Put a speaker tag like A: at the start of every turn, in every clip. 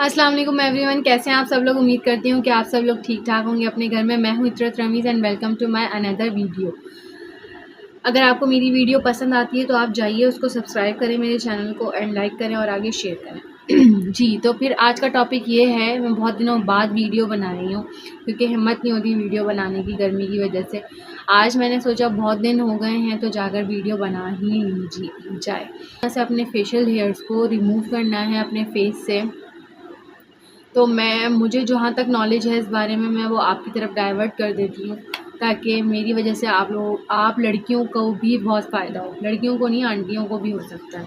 A: अस्सलाम वालेकुम एवरीवन, कैसे हैं आप सब लोग। उम्मीद करती हूँ कि आप सब लोग ठीक ठाक होंगे अपने घर में। मैं हूँ Itrat Rameez and welcome to my another video. अगर आपको मेरी वीडियो पसंद आती है तो आप जाइए उसको सब्सक्राइब करें मेरे चैनल को एंड लाइक करें और आगे शेयर करें। जी, तो फिर आज का टॉपिक ये है, मैं बहुत दिनों बाद वीडियो बना रही हूँ क्योंकि हिम्मत नहीं होती वीडियो बनाने की गर्मी की वजह से। आज मैंने सोचा बहुत दिन हो गए हैं तो जाकर वीडियो बना ही लीजिए जाए। ऐसे अपने फेशियल हेयर्स को रिमूव करना है अपने फेस से। तो मुझे जहाँ तक नॉलेज है इस बारे में, मैं वो आपकी तरफ डाइवर्ट कर देती हूँ ताकि मेरी वजह से आप लड़कियों को भी बहुत फ़ायदा हो। लड़कियों को नहीं, आंटियों को भी हो सकता है।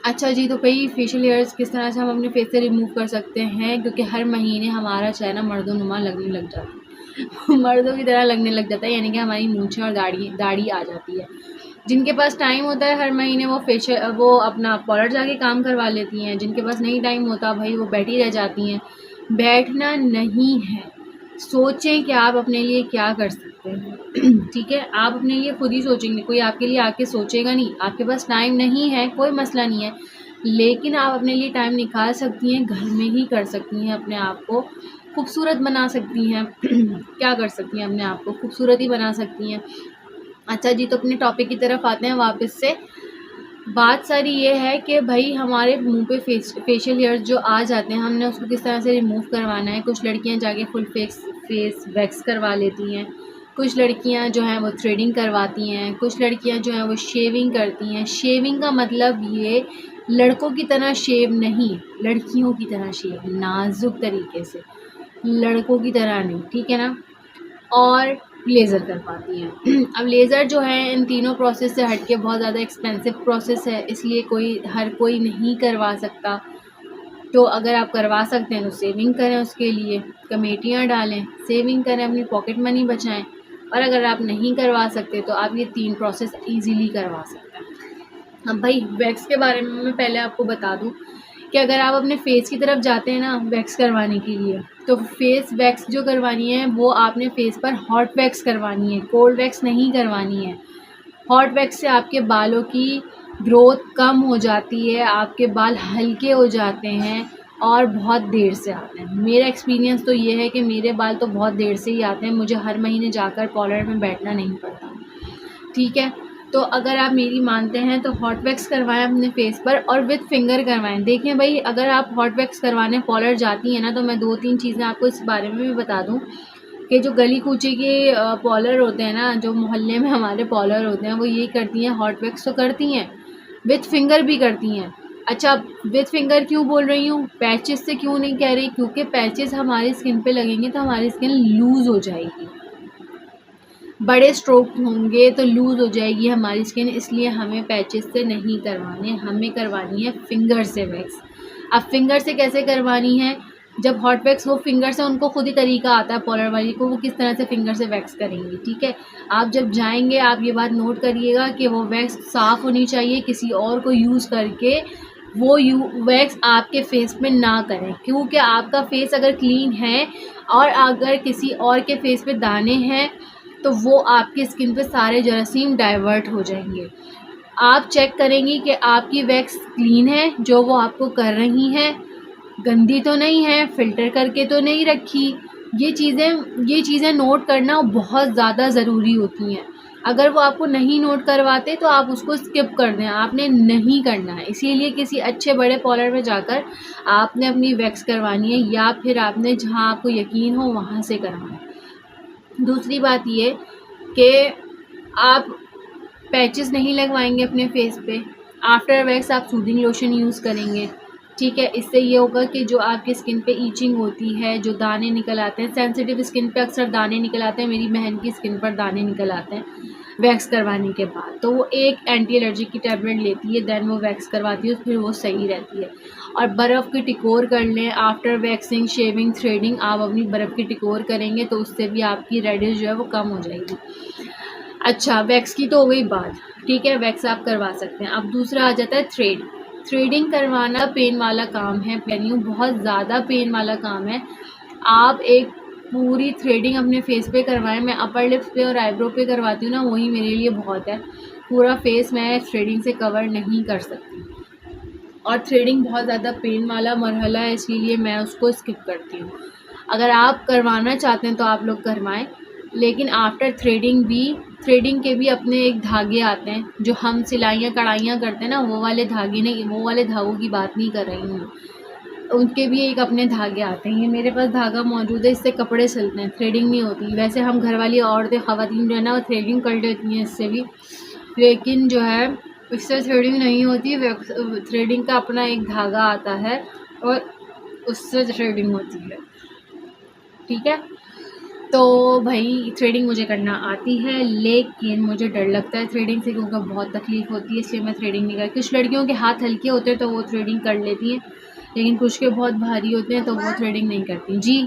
A: अच्छा जी, तो भाई फेशियल हेयर्स किस तरह से हम अपने फेस से रिमूव कर सकते हैं, क्योंकि हर महीने हमारा चेहरा मर्दोनुमा लगने लग जाता है। मर्दों की तरह लगने लग जाता है, यानी कि हमारी मूंछें और दाढ़ी आ जाती है। जिनके पास टाइम होता है हर महीने वो अपना पार्लर जाके काम करवा लेती हैं। जिनके पास नहीं टाइम होता भाई वो बैठी रह जाती हैं। बैठना नहीं है, सोचें कि आप अपने लिए क्या कर सकते हैं। ठीक है, आप अपने लिए खुद ही सोचेंगे, कोई आपके लिए आके सोचेगा नहीं। आपके पास टाइम नहीं है कोई मसला नहीं है, लेकिन आप अपने लिए टाइम निकाल सकती हैं, घर में ही कर सकती हैं, अपने आप को खूबसूरत बना सकती हैं। क्या कर सकती हैं, अपने आप को खूबसूरत ही बना सकती हैं। अच्छा जी, तो अपने टॉपिक की तरफ आते हैं वापस से। बात सारी ये है कि भाई हमारे मुंह पे फेशियल हेयर्स जो आ जाते हैं, हमने उसको किस तरह से रिमूव करवाना है। कुछ लड़कियां जाके फुल फेस वैक्स करवा लेती हैं, कुछ लड़कियां जो हैं वो थ्रेडिंग करवाती हैं, कुछ लड़कियां जो हैं वो शेविंग करती हैं। शेविंग का मतलब ये लड़कों की तरह शेव नहीं, लड़कियों की तरह शेव, नाजुक तरीके से, लड़कों की तरह नहीं, ठीक है ना। और लेज़र करवाती हैं। अब लेज़र जो है इन तीनों प्रोसेस से हट के बहुत ज़्यादा एक्सपेंसिव प्रोसेस है, इसलिए हर कोई नहीं करवा सकता। तो अगर आप करवा सकते हैं तो सेविंग करें, उसके लिए कमेटियाँ डालें, सेविंग करें, अपनी पॉकेट मनी बचाएं। और अगर आप नहीं करवा सकते तो आप ये 3 प्रोसेस ईज़िली करवा सकते हैं। अब भाई वैक्स के बारे में मैं पहले आपको बता दूं कि अगर आप अपने फेस की तरफ जाते हैं ना वैक्स करवाने के लिए, तो फेस वैक्स जो करवानी है वो आपने फेस पर हॉट वैक्स करवानी है, कोल्ड वैक्स नहीं करवानी है। हॉट वैक्स से आपके बालों की ग्रोथ कम हो जाती है, आपके बाल हल्के हो जाते हैं और बहुत देर से आते हैं। मेरा एक्सपीरियंस तो ये है कि मेरे बाल तो बहुत देर से ही आते हैं, मुझे हर महीने जाकर पार्लर में बैठना नहीं पड़ता। ठीक है, तो अगर आप मेरी मानते हैं तो हॉट वैक्स करवाएं अपने फेस पर और विथ फिंगर करवाएं। देखें भाई, अगर आप हॉट वैक्स करवाने पार्लर जाती हैं ना, तो मैं 2-3 चीज़ें आपको इस बारे में भी बता दूं कि जो गली कूचे के पार्लर होते हैं ना, जो मोहल्ले में हमारे पार्लर होते हैं, वो यही करती हैं, हॉट वैक्स तो करती हैं, विथ फिंगर भी करती हैं। अच्छा, विथ फिंगर क्यों बोल रही हूँ, पैचेस से क्यों नहीं कह रही, क्योंकि पैचेस हमारी स्किन पे लगेंगे तो हमारी स्किन लूज़ हो जाएगी, बड़े स्ट्रोक होंगे तो लूज़ हो जाएगी हमारी स्किन, इसलिए हमें पैचेस से नहीं करवाने, हमें करवानी है फिंगर से वैक्स। अब फिंगर से कैसे करवानी है, जब हॉट वैक्स वो फिंगर से, उनको खुद ही तरीका आता है पार्लर वाली को, वो किस तरह से फिंगर से वैक्स करेंगी। ठीक है, आप जब जाएंगे आप ये बात नोट करिएगा कि वो वैक्स साफ़ होनी चाहिए, किसी और को यूज़ करके वो वैक्स आपके फेस में ना करें, क्योंकि आपका फेस अगर क्लीन है और अगर किसी और के फेस पे दाने हैं तो वो आपकी स्किन पे सारे जरासीम डाइवर्ट हो जाएंगे। आप चेक करेंगी कि आपकी वैक्स क्लीन है जो वो आपको कर रही हैं, गंदी तो नहीं है, फ़िल्टर करके तो नहीं रखी। ये चीज़ें नोट करना बहुत ज़्यादा ज़रूरी होती हैं। अगर वो आपको नहीं नोट करवाते तो आप उसको स्किप कर दें, आपने नहीं करना है। इसीलिए किसी अच्छे बड़े पार्लर में जाकर आपने अपनी वैक्स करवानी है, या फिर आपने जहाँ आपको यकीन हो वहाँ से करवाना है। दूसरी बात ये कि आप पैचेस नहीं लगवाएंगे अपने फेस पे। आफ्टर वैक्स आप सूदिंग लोशन यूज़ करेंगे। ठीक है, इससे ये होगा कि जो आपकी स्किन पे ईचिंग होती है, जो दाने निकल आते हैं, सेंसिटिव स्किन पे अक्सर दाने निकल आते हैं, मेरी बहन की स्किन पर दाने निकल आते हैं वैक्स करवाने के बाद, तो वो एक एंटी एलर्जिक की टैबलेट लेती है, देन वो वैक्स करवाती है, फिर वो सही रहती है। और बर्फ़ की टिकोर कर लें आफ्टर वैक्सिंग, शेविंग, थ्रेडिंग, आप अपनी बर्फ़ की टिकोर करेंगे तो उससे भी आपकी रेडिश जो है वो कम हो जाएगी। अच्छा, वैक्स की तो हो गई बात, ठीक है, वैक्स आप करवा सकते हैं। अब दूसरा आ जाता है थ्रेडिंग करवाना पेन वाला काम है, बहुत ज़्यादा पेन वाला काम है। आप एक पूरी थ्रेडिंग अपने फेस पे करवाएं। मैं अपर लिप्स पे और आईब्रो पे करवाती हूँ ना, वही मेरे लिए बहुत है। पूरा फेस मैं थ्रेडिंग से कवर नहीं कर सकती। और थ्रेडिंग बहुत ज़्यादा पेन वाला मरहला है, इसीलिए मैं उसको स्किप करती हूँ। अगर आप करवाना चाहते हैं तो आप लोग करवाएं, लेकिन आफ्टर थ्रेडिंग के भी अपने एक धागे आते हैं, जो हम सिलाइयाँ कढ़ाइयाँ करते हैं ना, वो वाले धागे नहीं, वो वाले धागों की बात नहीं कर रही हूँ। उनके भी एक अपने धागे आते हैं। ये मेरे पास धागा मौजूद है, इससे कपड़े सिलते हैं, थ्रेडिंग नहीं होती। वैसे हम घर वाली औरतें ख़वातीन जो है ना, वो थ्रेडिंग कर लेती हैं इससे भी, लेकिन जो है इससे थ्रेडिंग नहीं होती। थ्रेडिंग का अपना एक धागा आता है और उससे थ्रेडिंग होती है, ठीक है। तो भाई थ्रेडिंग मुझे करना आती है, लेकिन मुझे डर लगता है थ्रेडिंग से, क्योंकि बहुत तकलीफ़ होती है, इसलिए मैं थ्रेडिंग नहीं करती। कुछ लड़कियों के हाथ हल्के होते हैं तो वो थ्रेडिंग कर लेती हैं, लेकिन कुछ के बहुत भारी होते हैं तो वो थ्रेडिंग नहीं करती जी।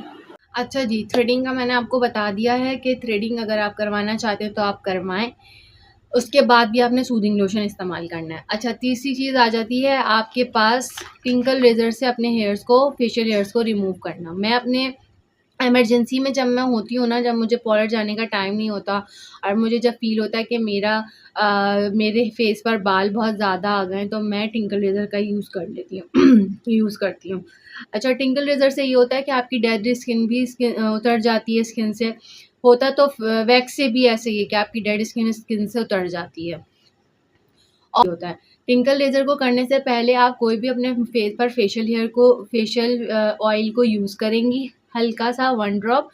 A: अच्छा जी, थ्रेडिंग का मैंने आपको बता दिया है कि थ्रेडिंग अगर आप करवाना चाहते हैं तो आप करवाएं। उसके बाद भी आपने सूदिंग लोशन इस्तेमाल करना है। अच्छा, तीसरी चीज़ आ जाती है आपके पास टिंकल रेज़र से अपने हेयर्स को, फेशियल हेयर्स को रिमूव करना। मैं अपने इमरजेंसी में जब मैं होती हूँ ना, जब मुझे पार्लर जाने का टाइम नहीं होता और मुझे जब फ़ील होता है कि मेरे फेस पर बाल बहुत ज़्यादा आ गए हैं, तो मैं टिंकल रेज़र का यूज़ कर लेती हूँ यूज़ करती हूँ। अच्छा, टिंकल रेज़र से ये होता है कि आपकी डेड स्किन भी उतर जाती है स्किन से। होता तो वैक्स से भी ऐसे ही है कि आपकी डेड स्किन से उतर जाती है। और होता है टिंकल लेज़र को करने से पहले आप कोई भी अपने फेस पर फेशियल ऑयल को यूज़ करेंगी, हल्का सा 1 ड्रॉप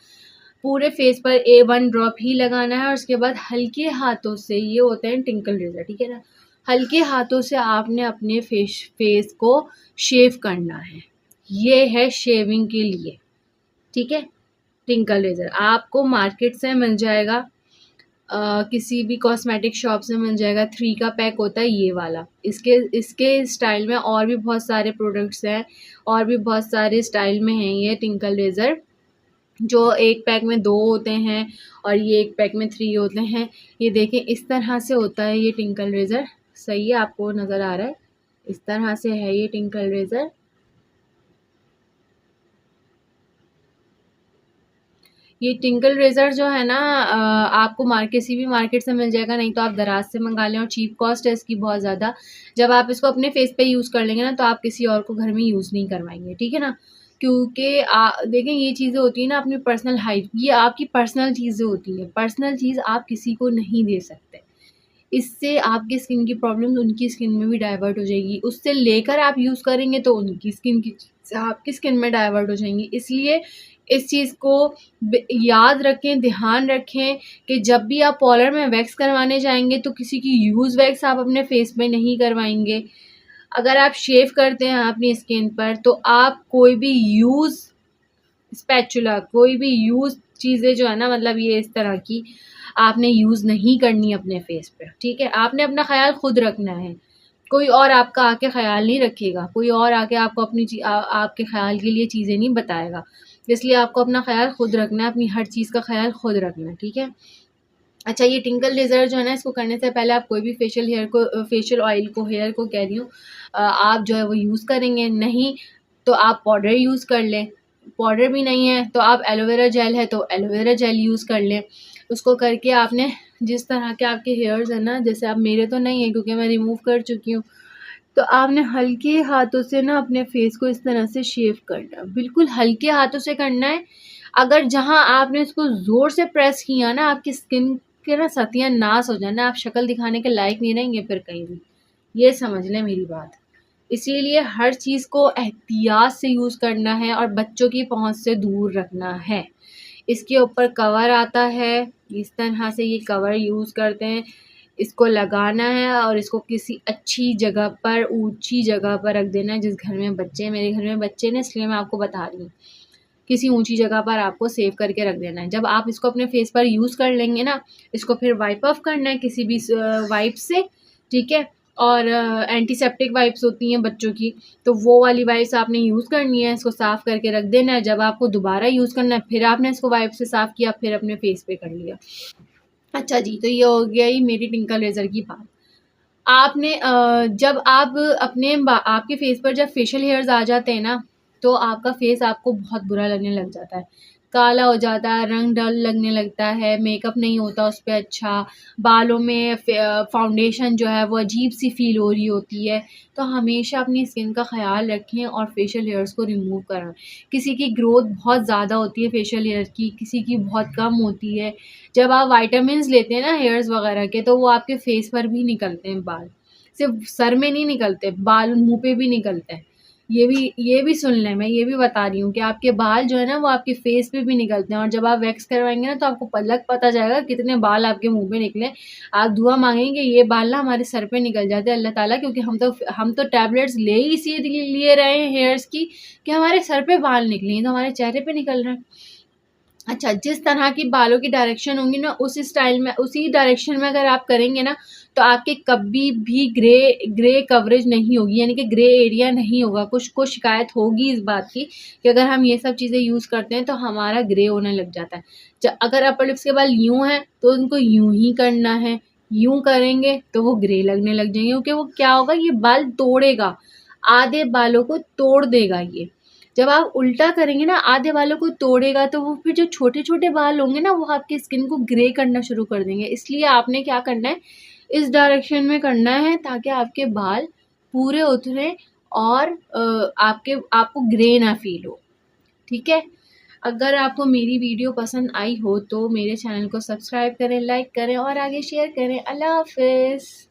A: पूरे फेस पर 1 ड्रॉप ही लगाना है, और उसके बाद हल्के हाथों से, ये होते हैं टिंकल लेज़र, ठीक है ना, हल्के हाथों से आपने अपने फेस को शेव करना है। ये है शेविंग के लिए, ठीक है। टिंकल लेज़र आपको मार्केट से मिल जाएगा, किसी भी कॉस्मेटिक शॉप से मिल जाएगा। 3 का पैक होता है ये वाला। इसके स्टाइल में और भी बहुत सारे प्रोडक्ट्स हैं, और भी बहुत सारे स्टाइल में हैं ये टिंकल लेज़र, जो एक पैक में 2 होते हैं और ये एक पैक में 3 होते हैं। ये देखें, इस तरह से होता है ये टिंकल रेज़र। सही है, आपको नज़र आ रहा है? इस तरह से है ये टिंकल रेज़र। ये टिंकल रेज़र जो है ना, आपको किसी भी मार्केट से मिल जाएगा, नहीं तो आप दराज से मंगा लें, और चीप कॉस्ट है इसकी बहुत ज़्यादा। जब आप इसको अपने फेस पे यूज़ कर लेंगे ना, तो आप किसी और को घर में यूज़ नहीं करवाएंगे, ठीक है ना। क्योंकि देखें, ये चीज़ें होती हैं ना अपनी पर्सनल हाइट, ये आपकी पर्सनल चीज़ें होती हैं। पर्सनल चीज़ आप किसी को नहीं दे सकते। इससे आपकी स्किन की प्रॉब्लम्स उनकी स्किन में भी डाइवर्ट हो जाएगी। उससे लेकर आप यूज़ करेंगे तो उनकी स्किन की चीज़ें आपकी स्किन में डाइवर्ट हो जाएंगी। इसलिए इस चीज़ को याद रखें, ध्यान रखें कि जब भी आप पार्लर में वैक्स करवाने जाएंगे तो किसी की यूज़ वैक्स आप अपने फेस में नहीं करवाएंगे। अगर आप शेव करते हैं अपनी स्किन पर, तो आप कोई भी यूज़ स्पैचुला, कोई भी यूज़ चीज़ें जो है ना, मतलब ये इस तरह की आपने यूज़ नहीं करनी अपने फेस पे, ठीक है। आपने अपना ख्याल खुद रखना है, कोई और आपका आके ख्याल नहीं रखेगा, कोई और आके आपको आपके ख्याल के लिए चीज़ें नहीं बताएगा। इसलिए आपको अपना ख्याल खुद रखना है, अपनी हर चीज़ का ख्याल खुद रखना है, ठीक है। अच्छा, ये टिंकल लेज़र जो है ना, इसको करने से पहले आप कोई भी फेशियल ऑयल को, हेयर को कह रही हूँ, आप जो है वो यूज़ करेंगे। नहीं तो आप पाउडर यूज़ कर लें, पाउडर भी नहीं है तो आप एलोवेरा जेल है तो एलोवेरा जेल यूज़ कर लें। उसको करके आपने, जिस तरह के आपके हेयर्स हैं ना, जैसे अब मेरे तो नहीं है क्योंकि मैं रिमूव कर चुकी हूँ, तो आपने हल्के हाथों से ना अपने फेस को इस तरह से शेव करना, बिल्कुल हल्के हाथों से करना है। अगर जहाँ आपने इसको ज़ोर से प्रेस किया ना, आपकी स्किन के ना सत्यानाश हो जाना, आप शक्ल दिखाने के लायक नहीं रहेंगे फिर कहीं भी, ये समझ लें मेरी बात। इसीलिए हर चीज़ को एहतियात से यूज़ करना है और बच्चों की पहुँच से दूर रखना है। इसके ऊपर कवर आता है, इस तरह से ये कवर यूज़ करते हैं, इसको लगाना है और इसको किसी अच्छी जगह पर, ऊँची जगह पर रख देना है। जिस घर में बच्चे हैं, मेरे घर में बच्चे ना, इसलिए मैं आपको बता रही हूँ, किसी ऊँची जगह पर आपको सेव करके रख देना है। जब आप इसको अपने फेस पर यूज़ कर लेंगे ना, इसको फिर वाइप ऑफ करना है किसी भी वाइप से, ठीक है। और एंटीसेप्टिक वाइप्स होती हैं बच्चों की, तो वो वाली वाइप्स आपने यूज़ करनी है, इसको साफ़ करके रख देना है। जब आपको दोबारा यूज़ करना है, फिर आपने इसको वाइप से साफ़ किया, फिर अपने फेस पे कर लिया। अच्छा जी, तो ये हो गया ही मेरी टिंकल रेज़र की बात। आपने जब आप आपके फेस पर जब फेशियल हेयर्स आ जाते हैं ना, तो आपका फेस आपको बहुत बुरा लगने लग जाता है। काला हो जाता है, रंग डल लगने लगता है, मेकअप नहीं होता उस पे अच्छा, बालों में फाउंडेशन जो है वो अजीब सी फील हो रही होती है। तो हमेशा अपनी स्किन का ख़्याल रखें और फेशियल हेयर्स को रिमूव कराएं। किसी की ग्रोथ बहुत ज़्यादा होती है फेशियल हेयर की, किसी की बहुत कम होती है। जब आप वाइटामिन लेते हैं ना हेयर्स वगैरह के, तो वो आपके फेस पर भी निकलते हैं बाल, सिर्फ सर में नहीं निकलते, बाल मुँह पे भी निकलते हैं। ये भी सुन लें, मैं ये भी बता रही हूँ कि आपके बाल जो है ना वो आपके फेस पे भी निकलते हैं, और जब आप वैक्स करवाएँगे ना तो आपको पता जाएगा कितने बाल आपके मुँह पे निकले। आप दुआ माँगेंगे ये बाल ना हमारे सर पे निकल जाते हैं अल्लाह ताला, क्योंकि हम तो टैबलेट्स ले ही इसीलिए लिए रहे हैं हेयर्स की कि हमारे सर पे बाल निकले, ये तो हमारे चेहरे पे निकल रहे हैं। अच्छा, जिस तरह की बालों की डायरेक्शन होंगी ना, उसी स्टाइल में, उसी डायरेक्शन में अगर आप करेंगे ना, तो आपके कभी भी ग्रे कवरेज नहीं होगी, यानी कि ग्रे एरिया नहीं होगा। कुछ को शिकायत होगी इस बात की कि अगर हम ये सब चीज़ें यूज़ करते हैं तो हमारा ग्रे होने लग जाता है। अगर अपर लिप्स के बाल यूँ हैं तो उनको यूँ ही करना है, यूँ करेंगे तो वो ग्रे लगने लग जाएंगे, क्योंकि वो क्या होगा, ये बाल तोड़ेगा, आधे बालों को तोड़ देगा ये। जब आप उल्टा करेंगे ना, आधे बालों को तोड़ेगा, तो वो फिर जो छोटे-छोटे बाल होंगे ना, वो आपकी स्किन को ग्रे करना शुरू कर देंगे। इसलिए आपने क्या करना है, इस डायरेक्शन में करना है ताकि आपके बाल पूरे उतरें और आपको ग्रे ना फ़ील हो, ठीक है? अगर आपको मेरी वीडियो पसंद आई हो तो मेरे चैनल को सब्सक्राइब करें, लाइक करें और आगे शेयर करें। अल्लाह हाफ़िज़।